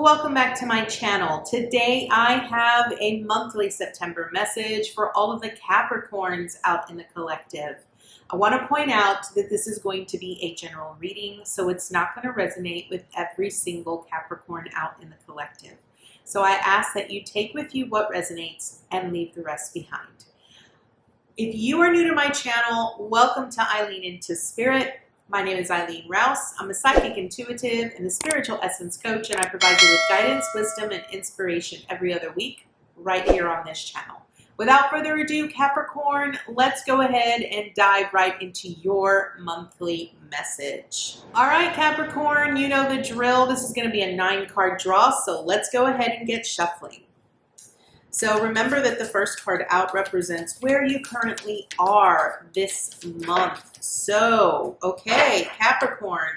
Welcome back to my channel. Today I have a monthly September message for all of the Capricorns out in the collective. I want to point out that this is going to be a general reading, so it's not going to resonate with every single Capricorn out in the collective. So I ask that you take with you what resonates and leave the rest behind. If you are new to my channel, welcome to I Lean Into Spirit. My name is Eileen Rouse. I'm a psychic intuitive and a spiritual essence coach, and I provide you with guidance, wisdom, and inspiration every other week right here on this channel. Without further ado, Capricorn, let's go ahead and dive right into your monthly message. All right, Capricorn, you know the drill. This is going to be a 9-card draw, so let's go ahead and get shuffling. So remember that the first card out represents where you currently are this month. So, okay, Capricorn,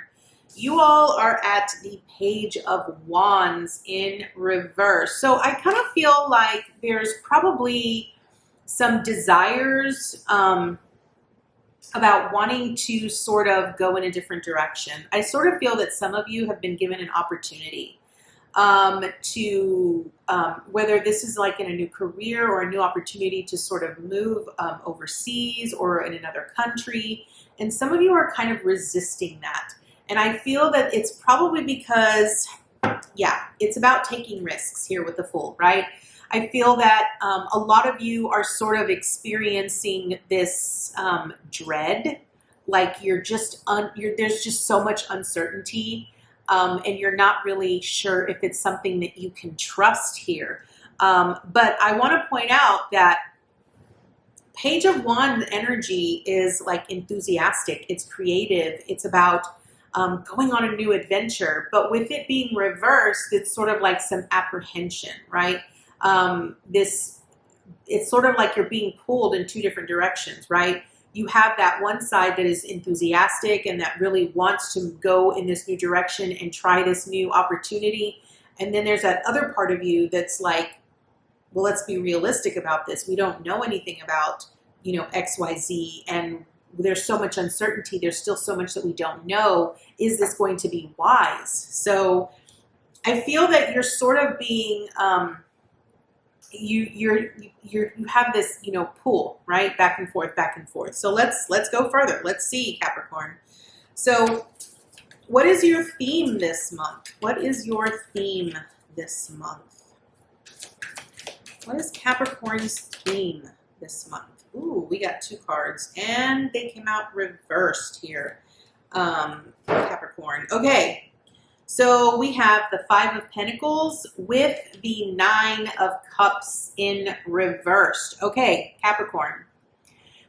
you all are at the Page of Wands in reverse. So I kind of feel like there's probably some desires about wanting to sort of go in a different direction. I sort of feel that some of you have been given an opportunity whether this is like in a new career or a new opportunity to sort of move overseas or in another country. And some of you are kind of resisting that. And I feel that it's probably because, yeah, it's about taking risks here with the Fool, right? I feel that a lot of you are sort of experiencing this dread, like you're just, there's just so much uncertainty. And you're not really sure if it's something that you can trust here. But I want to point out that Page of Wands energy is like enthusiastic. It's creative. It's about going on a new adventure. But with it being reversed, it's sort of like some apprehension, right? It's sort of like you're being pulled in two different directions, right? You have that one side that is enthusiastic and that really wants to go in this new direction and try this new opportunity. And then there's that other part of you that's like, well, let's be realistic about this. We don't know anything about, XYZ, and there's so much uncertainty. There's still so much that we don't know. Is this going to be wise? So I feel that you're sort of being, you have this, pull, right? Back and forth, back and forth. So let's go further. Let's see, Capricorn. So what is your theme this month? What is your theme this month? What is Capricorn's theme this month? Ooh, we got 2 cards and they came out reversed here. Capricorn. Okay. So we have the 5 of Pentacles with the 9 of Cups in reversed. Okay, Capricorn,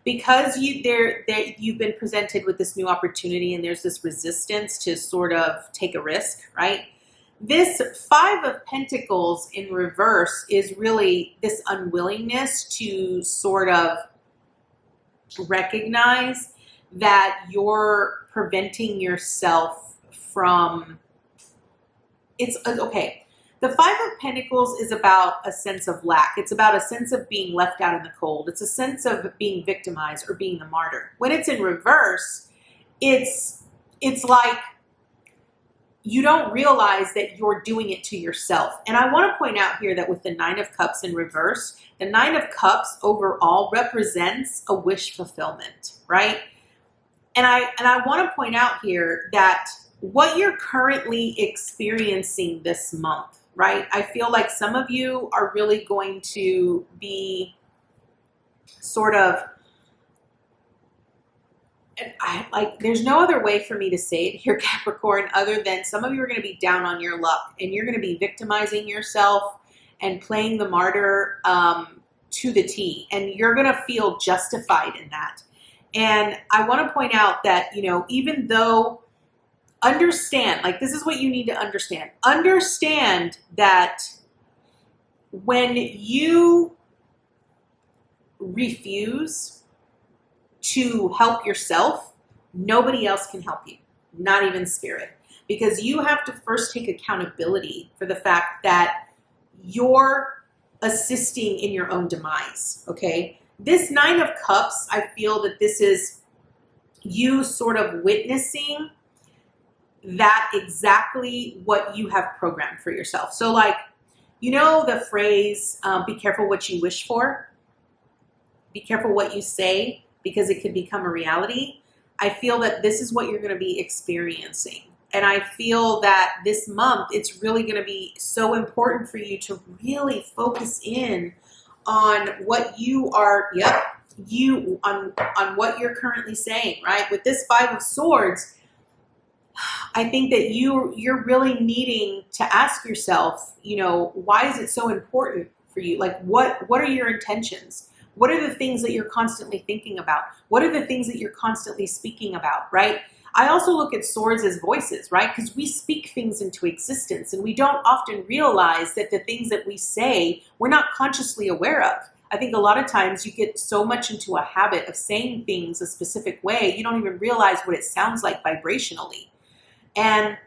because you've been presented with this new opportunity and there's this resistance to sort of take a risk, right? This 5 of Pentacles in reverse is really this unwillingness to sort of recognize that you're preventing yourself from... It's okay. The 5 of Pentacles is about a sense of lack. It's about a sense of being left out in the cold. It's a sense of being victimized or being the martyr. When it's in reverse, it's like you don't realize that you're doing it to yourself. And I want to point out here that with the 9 of Cups in reverse, the 9 of Cups overall represents a wish fulfillment, right? And I want to point out here that what you're currently experiencing this month, right? I feel like some of you are really going to be sort of, there's no other way for me to say it here, Capricorn, other than some of you are going to be down on your luck and you're going to be victimizing yourself and playing the martyr to the T. And you're going to feel justified in that. And I want to point out that, even though understand, like this is what you need to understand. Understand that when you refuse to help yourself, nobody else can help you, not even spirit. Because you have to first take accountability for the fact that you're assisting in your own demise, okay? This 9 of Cups, I feel that this is you sort of witnessing that exactly what you have programmed for yourself. So like, you know the phrase, be careful what you wish for, be careful what you say, because it could become a reality. I feel that this is what you're going to be experiencing. And I feel that this month, it's really going to be so important for you to really focus in on what you are, on what you're currently saying, right? With this Five of Swords, I think that you're really needing to ask yourself, you know, why is it so important for you? Like, what are your intentions? What are the things that you're constantly thinking about? What are the things that you're constantly speaking about, right? I also look at swords as voices, right? Because we speak things into existence, and we don't often realize that the things that we say, we're not consciously aware of. I think a lot of times you get so much into a habit of saying things a specific way, you don't even realize what it sounds like vibrationally. And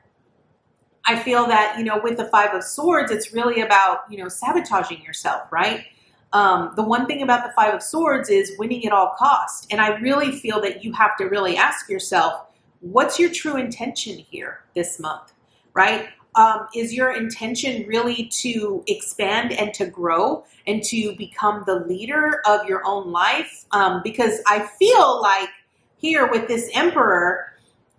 I feel that, you know, with the Five of Swords, it's really about, you know, sabotaging yourself, right? The one thing about the Five of Swords is winning at all costs. And I really feel that you have to really ask yourself, what's your true intention here this month, right? Is your intention really to expand and to grow and to become the leader of your own life? Because I feel like here with this Emperor,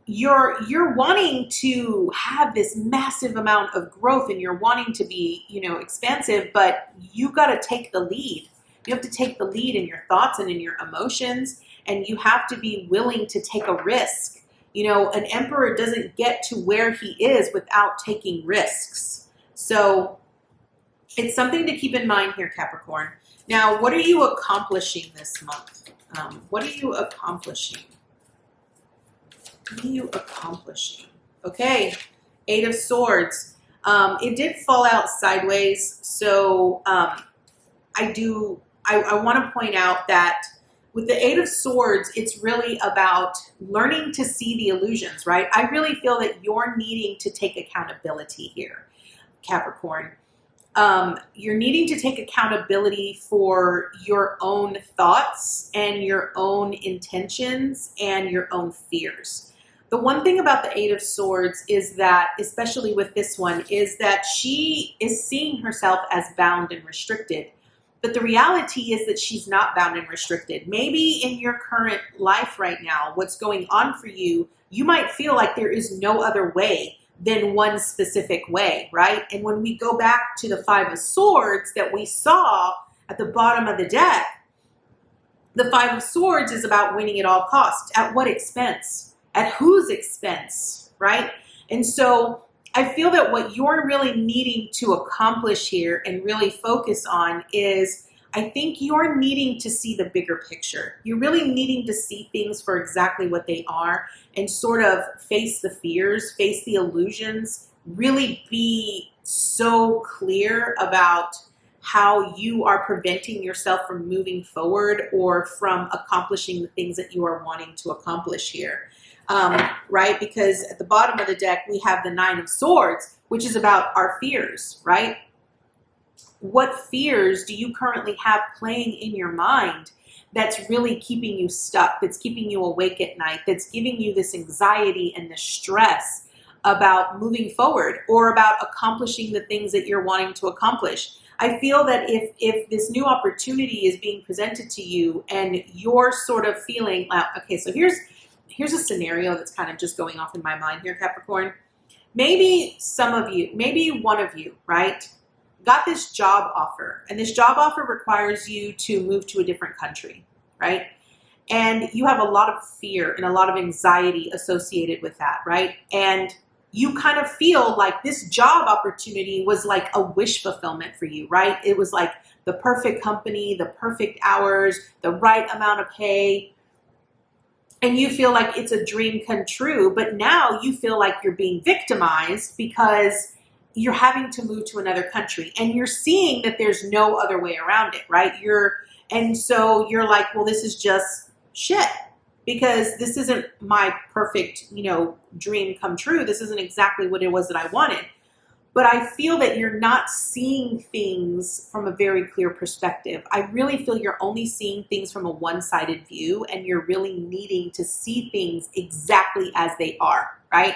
you're wanting to have this massive amount of growth, and you're wanting to be, you know, expansive, but you got to take the lead. You have to take the lead in your thoughts and in your emotions, and you have to be willing to take a risk. You know, an emperor doesn't get to where he is without taking risks. So it's something to keep in mind here, Capricorn. Now, what are you accomplishing this month? What are you accomplishing? What are you accomplishing? Okay, Eight of Swords. It did fall out sideways, so I want to point out that with the Eight of Swords, it's really about learning to see the illusions, right? I really feel that you're needing to take accountability here, Capricorn. You're needing to take accountability for your own thoughts and your own intentions and your own fears. The one thing about the Eight of Swords is that, especially with this one, is that she is seeing herself as bound and restricted. But the reality is that she's not bound and restricted. Maybe in your current life right now, what's going on for you, you might feel like there is no other way than one specific way, right? And when we go back to the Five of Swords that we saw at the bottom of the deck, the Five of Swords is about winning at all costs. At what expense? At whose expense, right? And so I feel that what you're really needing to accomplish here and really focus on is, I think you're needing to see the bigger picture. You're really needing to see things for exactly what they are and sort of face the fears, face the illusions, really be so clear about how you are preventing yourself from moving forward or from accomplishing the things that you are wanting to accomplish here. Right? Because at the bottom of the deck, we have the Nine of Swords, which is about our fears, right? What fears do you currently have playing in your mind that's really keeping you stuck, that's keeping you awake at night, that's giving you this anxiety and this stress about moving forward or about accomplishing the things that you're wanting to accomplish? I feel that if this new opportunity is being presented to you and you're sort of feeling, okay, so here's a scenario that's kind of just going off in my mind here, Capricorn. Maybe some of you, maybe one of you, right, got this job offer, and this job offer requires you to move to a different country, right? And you have a lot of fear and a lot of anxiety associated with that, right? And you kind of feel like this job opportunity was like a wish fulfillment for you, right? It was like the perfect company, the perfect hours, the right amount of pay. And you feel like it's a dream come true, but now you feel like you're being victimized because you're having to move to another country and you're seeing that there's no other way around it, right? And so you're like, well, this is just shit because this isn't my perfect, you know, dream come true. This isn't exactly what it was that I wanted. But I feel that you're not seeing things from a very clear perspective. I really feel you're only seeing things from a one-sided view, and you're really needing to see things exactly as they are, right?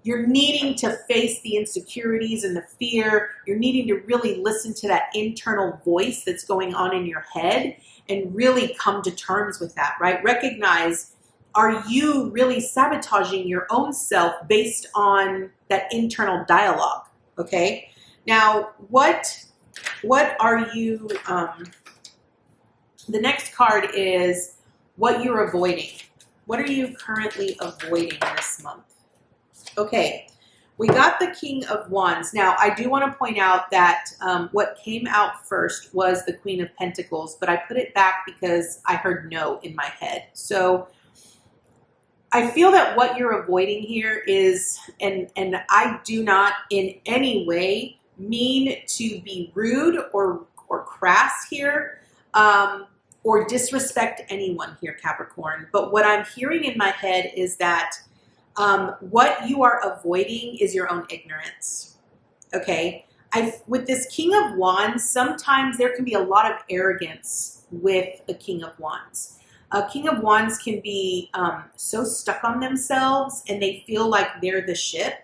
You're needing to face the insecurities and the fear. You're needing to really listen to that internal voice that's going on in your head and really come to terms with that, right? Recognize, are you really sabotaging your own self based on that internal dialogue, okay? Now, what are you, the next card is what you're avoiding. What are you currently avoiding this month? Okay, we got the King of Wands. Now, I do want to point out that what came out first was the Queen of Pentacles, but I put it back because I heard no in my head. So I feel that what you're avoiding here is, and I do not in any way mean to be rude or crass here, or disrespect anyone here, Capricorn. But what I'm hearing in my head is that what you are avoiding is your own ignorance, okay? With this King of Wands, sometimes there can be a lot of arrogance with a King of Wands. A King of Wands can be so stuck on themselves and they feel like they're the shit,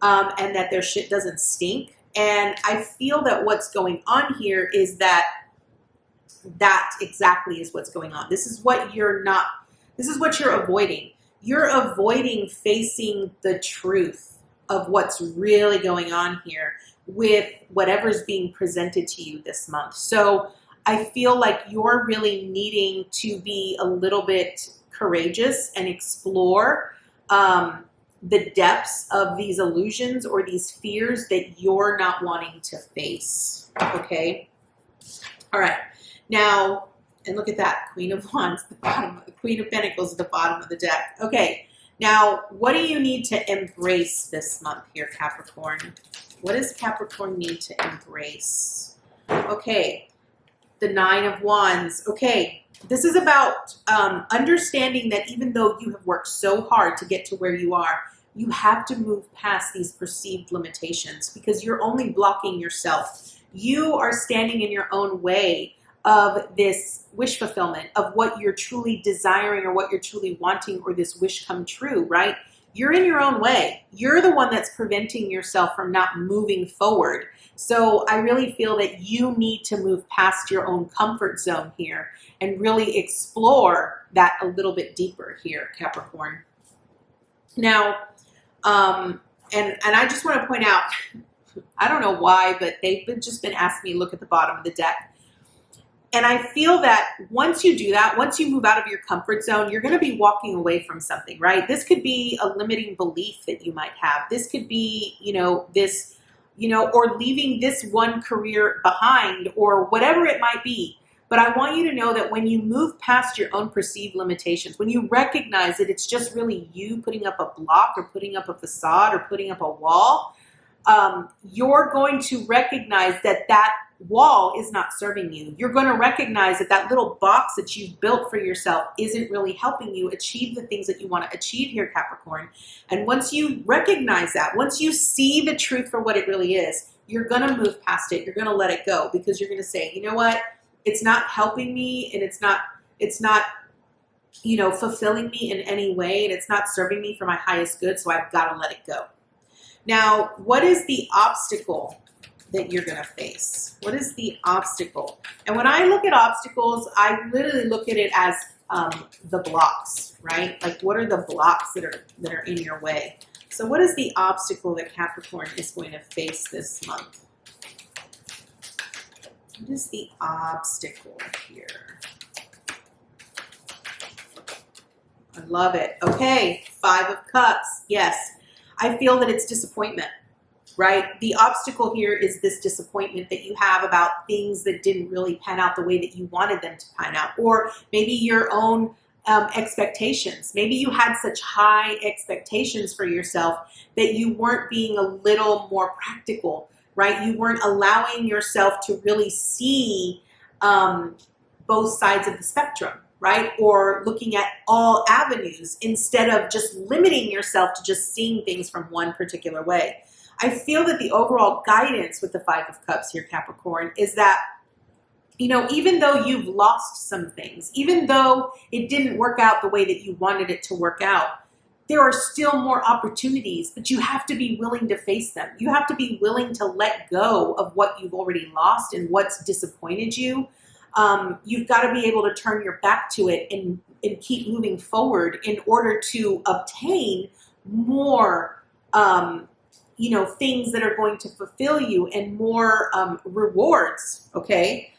and that their shit doesn't stink. And I feel that what's going on here is that exactly is what's going on. This is what you're avoiding. You're avoiding facing the truth of what's really going on here with whatever's being presented to you this month. So I feel like you're really needing to be a little bit courageous and explore the depths of these illusions or these fears that you're not wanting to face, okay? All right, now, and look at that, Queen of Wands, the bottom, the Queen of Pentacles at the bottom of the deck. Okay, now, what do you need to embrace this month here, Capricorn? What does Capricorn need to embrace? Okay, the Nine of Wands. Okay, this is about understanding that even though you have worked so hard to get to where you are, you have to move past these perceived limitations because you're only blocking yourself. You are standing in your own way of this wish fulfillment, of what you're truly desiring or what you're truly wanting, or this wish come true, right? You're in your own way. You're the one that's preventing yourself from not moving forward. So I really feel that you need to move past your own comfort zone here and really explore that a little bit deeper here, Capricorn. Now, and I just want to point out, I don't know why, but they've just been asking me to look at the bottom of the deck. And I feel that once you do that, once you move out of your comfort zone, you're going to be walking away from something, right? This could be a limiting belief that you might have. This could be, or leaving this one career behind or whatever it might be. But I want you to know that when you move past your own perceived limitations, when you recognize that it's just really you putting up a block or putting up a facade or putting up a wall, you're going to recognize that that wall is not serving you. You're going to recognize that that little box that you've built for yourself isn't really helping you achieve the things that you want to achieve here, Capricorn. And once you recognize that, once you see the truth for what it really is, you're going to move past it. You're going to let it go because you're going to say, you know what? It's not helping me and it's not, fulfilling me in any way, and it's not serving me for my highest good. So I've got to let it go. Now, what is the obstacle that you're going to face? What is the obstacle? And when I look at obstacles, I literally look at it as the blocks, right? Like, what are the blocks that are in your way? So what is the obstacle that Capricorn is going to face this month? What is the obstacle here? I love it. Okay, Five of Cups. Yes, I feel that it's disappointment. Right? The obstacle here is this disappointment that you have about things that didn't really pan out the way that you wanted them to pan out, or maybe your own expectations. Maybe you had such high expectations for yourself that you weren't being a little more practical, right? You weren't allowing yourself to really see both sides of the spectrum, right? Or looking at all avenues instead of just limiting yourself to just seeing things from one particular way. I feel that the overall guidance with the Five of Cups here, Capricorn, is that, even though you've lost some things, even though it didn't work out the way that you wanted it to work out, there are still more opportunities, but you have to be willing to face them. You have to be willing to let go of what you've already lost and what's disappointed you. You've got to be able to turn your back to it and keep moving forward in order to obtain more, things that are going to fulfill you and more rewards, okay?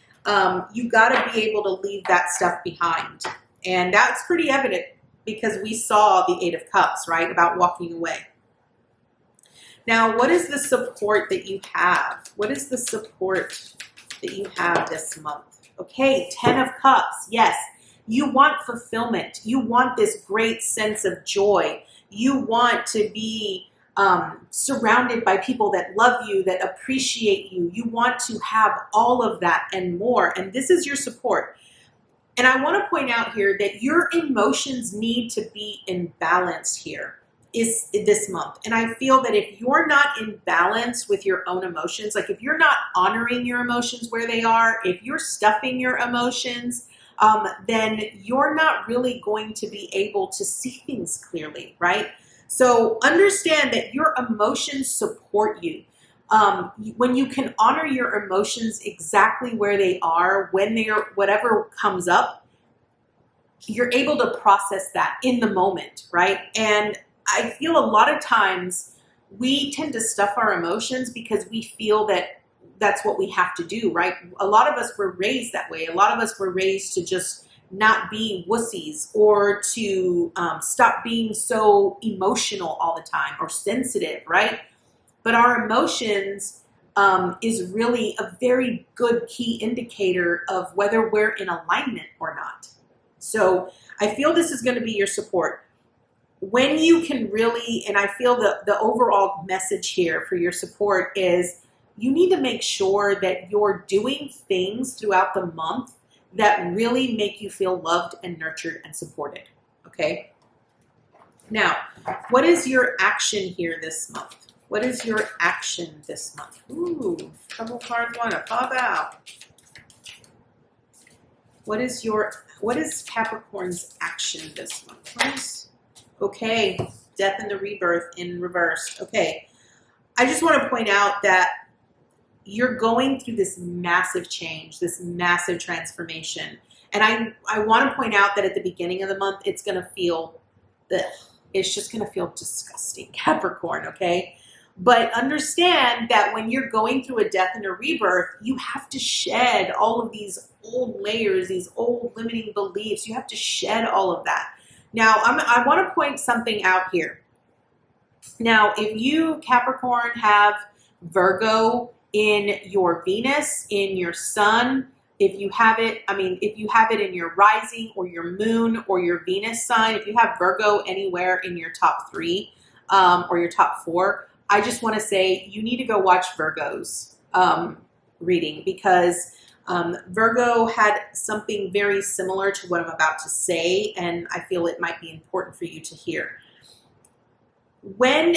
You've got to be able to leave that stuff behind. And that's pretty evident because we saw the Eight of Cups, right, about walking away. Now, what is the support that you have? What is the support that you have this month? Okay, 10 of Cups. Yes, you want fulfillment. You want this great sense of joy. You want to be surrounded by people that love you, that appreciate you. You want to have all of that and more. And this is your support. And I want to point out here that your emotions need to be in balance here this month. And I feel that if you're not in balance with your own emotions, like if you're not honoring your emotions where they are, if you're stuffing your emotions, then you're not really going to be able to see things clearly, right? So understand that your emotions support you. When you can honor your emotions exactly where they are, when they're whatever comes up, you're able to process that in the moment, right? And I feel a lot of times we tend to stuff our emotions because we feel that that's what we have to do, right? A lot of us were raised that way. A lot of us were raised to just not be wussies or to stop being so emotional all the time or sensitive, right? But our emotions is really a very good key indicator of whether we're in alignment or not. So I feel this is going to be your support. When you can really, and I feel the overall message here for your support is you need to make sure that you're doing things throughout the month that really make you feel loved and nurtured and supported, okay? Now, what is your action here this month? What is your action this month? Ooh, couple cards want to pop out. What is Capricorn's action this month? Okay, death and the rebirth in reverse. Okay, I just want to point out that you're going through this massive change, this massive transformation. And I want to point out that at the beginning of the month, it's going to feel, it's just going to feel disgusting, Capricorn, okay? But understand that when you're going through a death and a rebirth, you have to shed all of these old layers, these old limiting beliefs. You have to shed all of that. Now, I want to point something out here. Now, if you, Capricorn, have Virgo in your Venus, in your sun, if you have it in your rising or your moon or your Venus sign, if you have Virgo anywhere in your top 3 or your top 4, I just want to say you need to go watch Virgo's reading because Virgo had something very similar to what I'm about to say, and I feel it might be important for you to hear. When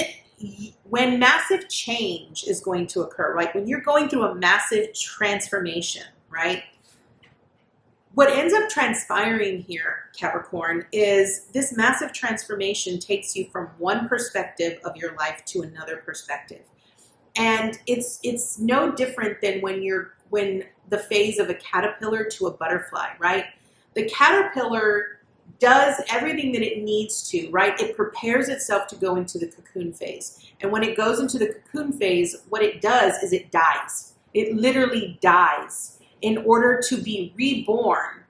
massive change is going to occur, like when you're going through a massive transformation, right? What ends up transpiring here, Capricorn, is this massive transformation takes you from one perspective of your life to another perspective. And it's no different than when the phase of a caterpillar to a butterfly, right? The caterpillar does everything that it needs to, right? It prepares itself to go into the cocoon phase. And when it goes into the cocoon phase, what it does is it dies. It literally dies in order to be reborn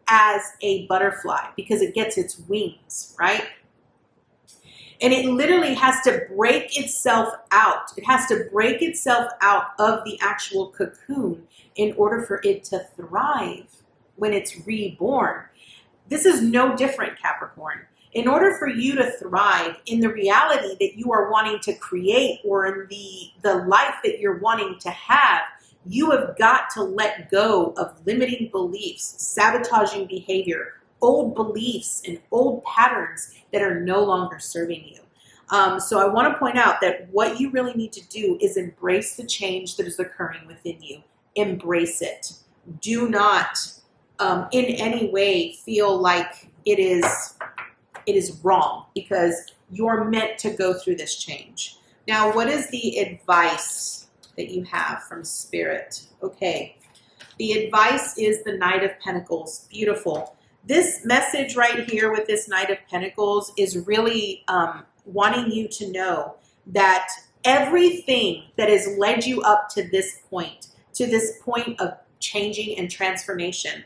as a butterfly because it gets its wings, right? And it literally has to break itself out. It has to break itself out of the actual cocoon in order for it to thrive when it's reborn. This is no different, Capricorn. In order for you to thrive in the reality that you are wanting to create or in the life that you're wanting to have, you have got to let go of limiting beliefs, sabotaging behavior, old beliefs, and old patterns that are no longer serving you. So I want to point out that what you really need to do is embrace the change that is occurring within you. Embrace it. Do not in any way feel like it is wrong, because you're meant to go through this change. Now, what is the advice that you have from Spirit? Okay, the advice is the Knight of Pentacles. Beautiful. This message right here with this Knight of Pentacles is really wanting you to know that everything that has led you up to this point of changing and transformation,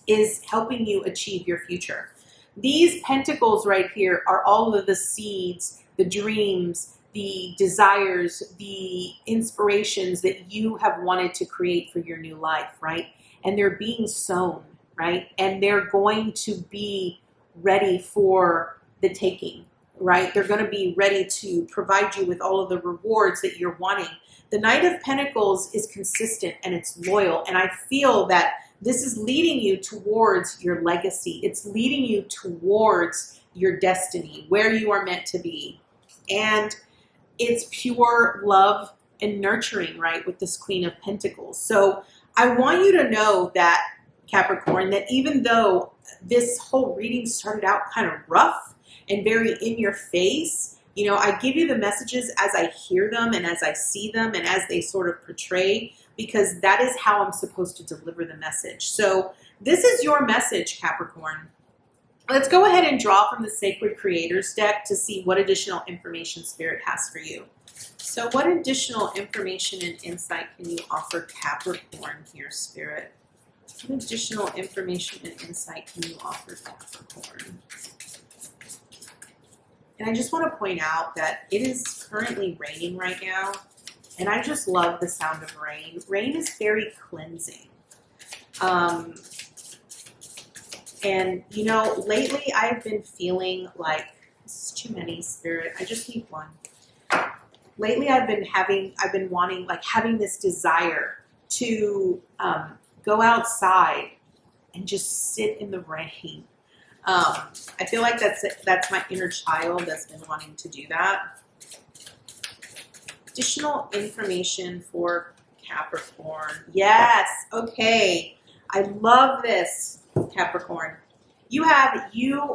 is helping you achieve your future. These pentacles right here are all of the seeds, the dreams, the desires, the inspirations that you have wanted to create for your new life, right? And they're being sown, right? And they're going to be ready for the taking, right? They're going to be ready to provide you with all of the rewards that you're wanting. The Knight of Pentacles is consistent and it's loyal. And I feel that this is leading you towards your legacy. It's leading you towards your destiny, where you are meant to be. And it's pure love and nurturing, right, with this Queen of Pentacles. So I want you to know that, Capricorn, that even though this whole reading started out kind of rough and very in your face, you know, I give you the messages as I hear them and as I see them and as they sort of portray, because that is how I'm supposed to deliver the message. So this is your message, Capricorn. Let's go ahead and draw from the Sacred Creators deck to see what additional information Spirit has for you. So what additional information and insight can you offer Capricorn here, Spirit? What additional information and insight can you offer Capricorn? And I just want to point out that it is currently raining right now, and I just love the sound of rain. Rain is very cleansing. And, you know, lately I've been feeling like, this is too many, Spirit. I just need one. Lately I've been wanting, like, having this desire to go outside and just sit in the rain. I feel like that's my inner child that's been wanting to do that. Additional information for Capricorn. Yes. Okay. I love this, Capricorn. You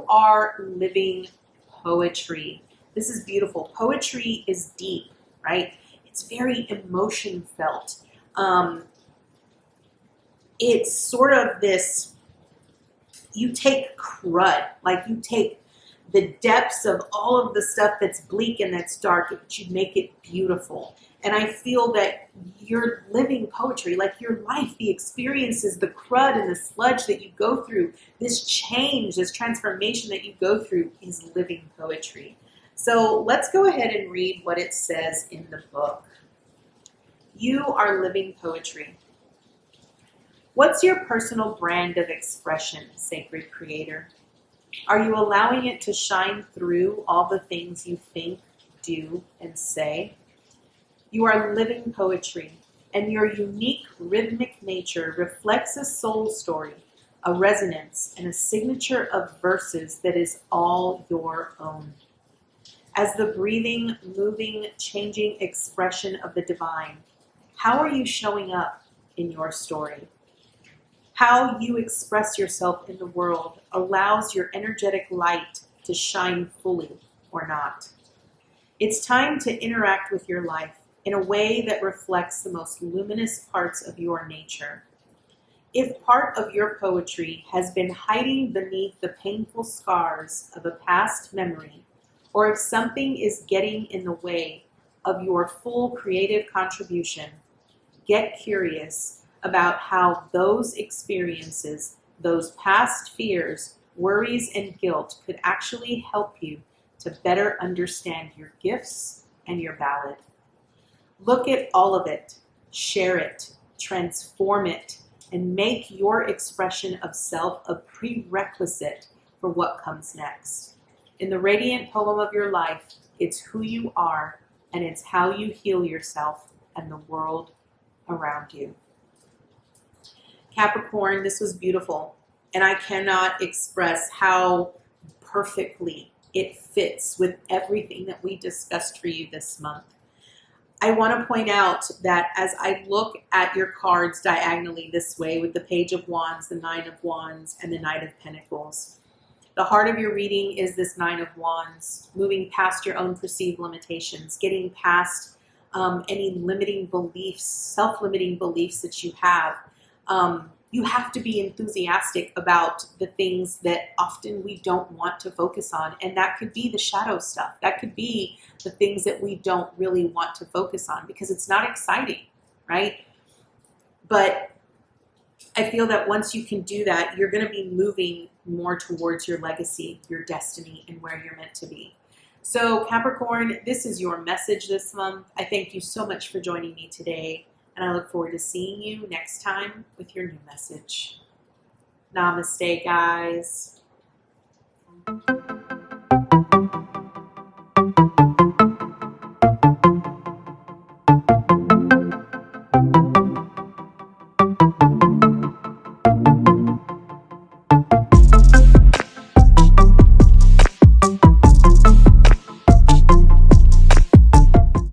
are living poetry. This is beautiful. Poetry is deep, right? It's very emotion felt. It's sort of this, you take crud, like you take the depths of all of the stuff that's bleak and that's dark, but you make it beautiful. And I feel that you're living poetry, like your life, the experiences, the crud and the sludge that you go through, this change, this transformation that you go through is living poetry. So let's go ahead and read what it says in the book. You are living poetry. What's your personal brand of expression, Sacred Creator? Are you allowing it to shine through all the things you think, do, and say? You are living poetry, and your unique rhythmic nature reflects a soul story, a resonance, and a signature of verses that is all your own. As the breathing, moving, changing expression of the divine, how are you showing up in your story? How you express yourself in the world allows your energetic light to shine fully or not. It's time to interact with your life in a way that reflects the most luminous parts of your nature. If part of your poetry has been hiding beneath the painful scars of a past memory, or if something is getting in the way of your full creative contribution, get curious about how those experiences, those past fears, worries, and guilt could actually help you to better understand your gifts and your ballad. Look at all of it, share it, transform it, and make your expression of self a prerequisite for what comes next. In the radiant poem of your life, it's who you are, and it's how you heal yourself and the world around you. Capricorn, this was beautiful, and I cannot express how perfectly it fits with everything that we discussed for you this month. I want to point out that as I look at your cards diagonally this way with the Page of Wands, the Nine of Wands, and the Knight of Pentacles, The heart of your reading is this Nine of Wands, moving past your own perceived limitations, getting past any limiting beliefs, self-limiting beliefs that you have. You have to be enthusiastic about the things that often we don't want to focus on. And that could be the shadow stuff. That could be the things that we don't really want to focus on because it's not exciting, right? But I feel that once you can do that, you're going to be moving more towards your legacy, your destiny, and where you're meant to be. So Capricorn, this is your message this month. I thank you so much for joining me today. And I look forward to seeing you next time with your new message. Namaste, guys.